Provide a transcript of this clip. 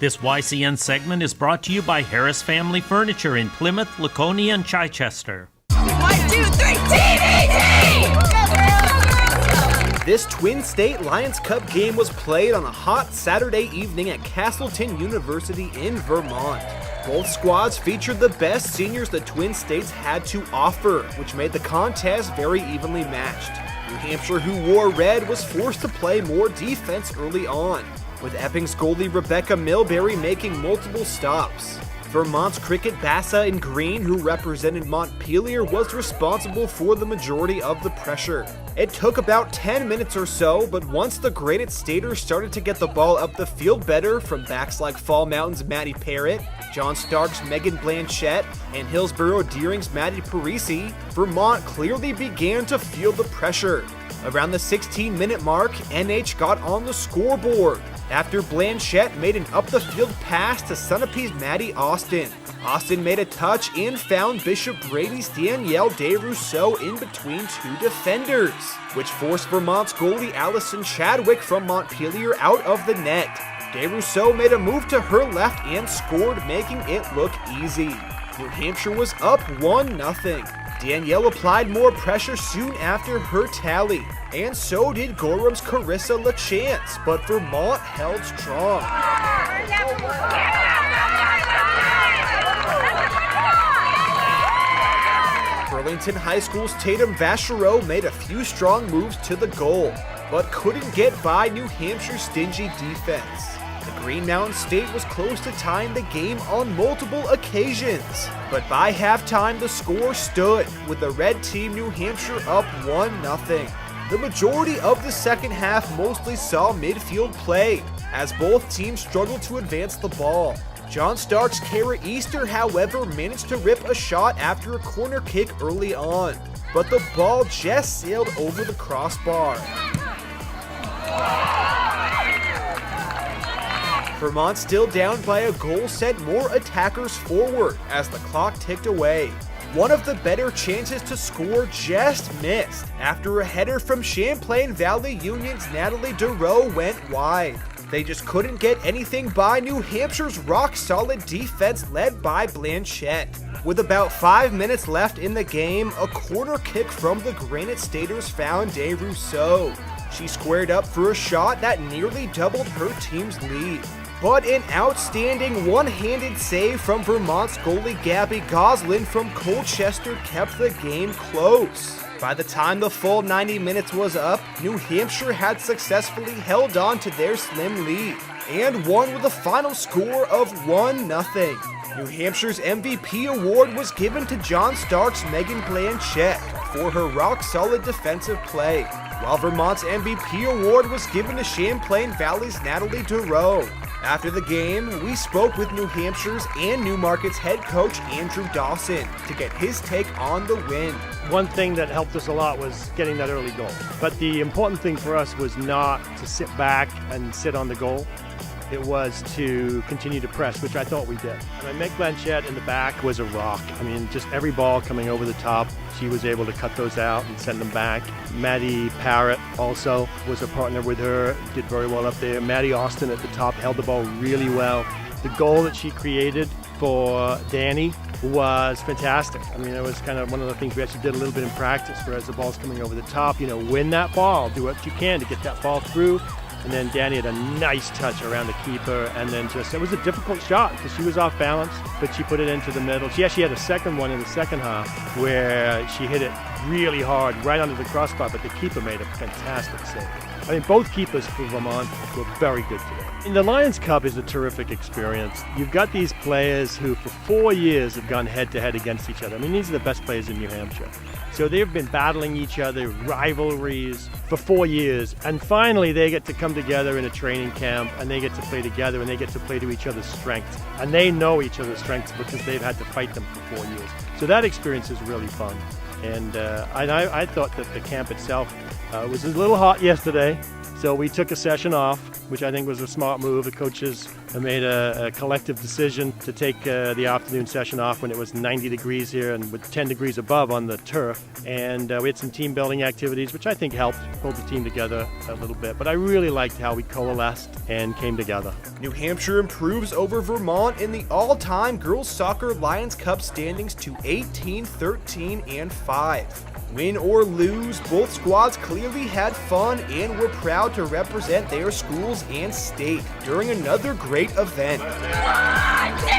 This YCN segment is brought to you by Harris Family Furniture in Plymouth, Laconia, and Chichester. 1, 2, 3, TVT! This Twin State Lions Cup game was played on a hot Saturday evening at Castleton University in Vermont. Both squads featured the best seniors the Twin States had to offer, which made the contest very evenly matched. New Hampshire, who wore red, was forced to play more defense early on, with Epping's goalie Rebecca Milbury making multiple stops. Vermont's Cricket Bassa in green, who represented Montpelier, was responsible for the majority of the pressure. It took about 10 minutes or so, but once the Granite Staters started to get the ball up the field better from backs like Fall Mountain's Maddie Parrott, John Stark's Megan Blanchette, and Hillsborough Deering's Maddie Parisi, Vermont clearly began to feel the pressure. Around the 16-minute mark, NH got on the scoreboard after Blanchette made an up-the-field pass to Sunappee's Maddie Austin. Austin made a touch and found Bishop Brady's Danielle DeRousseau in between two defenders, which forced Vermont's goalie Allison Chadwick from Montpelier out of the net. DeRousseau made a move to her left and scored, making it look easy. New Hampshire was up 1-0. Danielle applied more pressure soon after her tally, and so did Gorham's Carissa LaChance, but Vermont held strong. Burlington High School's Tatum Vachereau made a few strong moves to the goal, but couldn't get by New Hampshire's stingy defense. The Green Mountain State was close to tying the game on multiple occasions, but by halftime the score stood, with the red team New Hampshire up 1-0. The majority of the second half mostly saw midfield play, as both teams struggled to advance the ball. John Stark's Kara Easter, however, managed to rip a shot after a corner kick early on, but the ball just sailed over the crossbar. Vermont, still down by a goal, sent more attackers forward as the clock ticked away. One of the better chances to score just missed after a header from Champlain Valley Union's Natalie DeRoe went wide. They just couldn't get anything by New Hampshire's rock-solid defense led by Blanchette. With about 5 minutes left in the game, a corner kick from the Granite Staters found DeRousseau. She squared up for a shot that nearly doubled her team's lead. But an outstanding one-handed save from Vermont's goalie Gabby Goslin from Colchester kept the game close. By the time the full 90 minutes was up, New Hampshire had successfully held on to their slim lead and won with a final score of 1-0. New Hampshire's MVP award was given to John Stark's Megan Blanchette for her rock-solid defensive play, while Vermont's MVP award was given to Champlain Valley's Natalie DeRoe. After the game, we spoke with New Hampshire's and Newmarket's head coach Andrew Dawson to get his take on the win. One thing that helped us a lot was getting that early goal. But the important thing for us was not to sit back and sit on the goal. It was to continue to press, which I thought we did. Meg Blanchette in the back was a rock. I mean, just every ball coming over the top, she was able to cut those out and send them back. Maddie Parrott also was a partner with her, did very well up there. Maddie Austin at the top held the ball really well. The goal that she created for Danny was fantastic. I mean, it was kind of one of the things we actually did a little bit in practice, where as the ball's coming over the top, win that ball, do what you can to get that ball through. And then Danny had a nice touch around the keeper, and then it was a difficult shot because she was off balance, but she put it into the middle. She actually had a second one in the second half where she hit it really hard right under the crossbar, but the keeper made a fantastic save. I mean, both keepers for Vermont were very good today. And the Lions Cup is a terrific experience. You've got these players who for 4 years have gone head-to-head against each other. I mean, these are the best players in New Hampshire. So they've been battling each other, rivalries, for 4 years. And finally, they get to come together in a training camp, and they get to play together, and they get to play to each other's strengths. And they know each other's strengths because they've had to fight them for 4 years. So that experience is really fun. And I thought that the camp itself was a little hot yesterday. So we took a session off, which I think was a smart move. The coaches made a collective decision to take the afternoon session off when it was 90 degrees here and with 10 degrees above on the turf. And we had some team building activities, which I think helped hold the team together a little bit. But I really liked how we coalesced and came together. New Hampshire improves over Vermont in the all-time girls soccer Lions Cup standings to 18, 13, and 5. Win or lose, both squads clearly had fun and were proud to represent their schools and state during another great event. 1, 2, 3,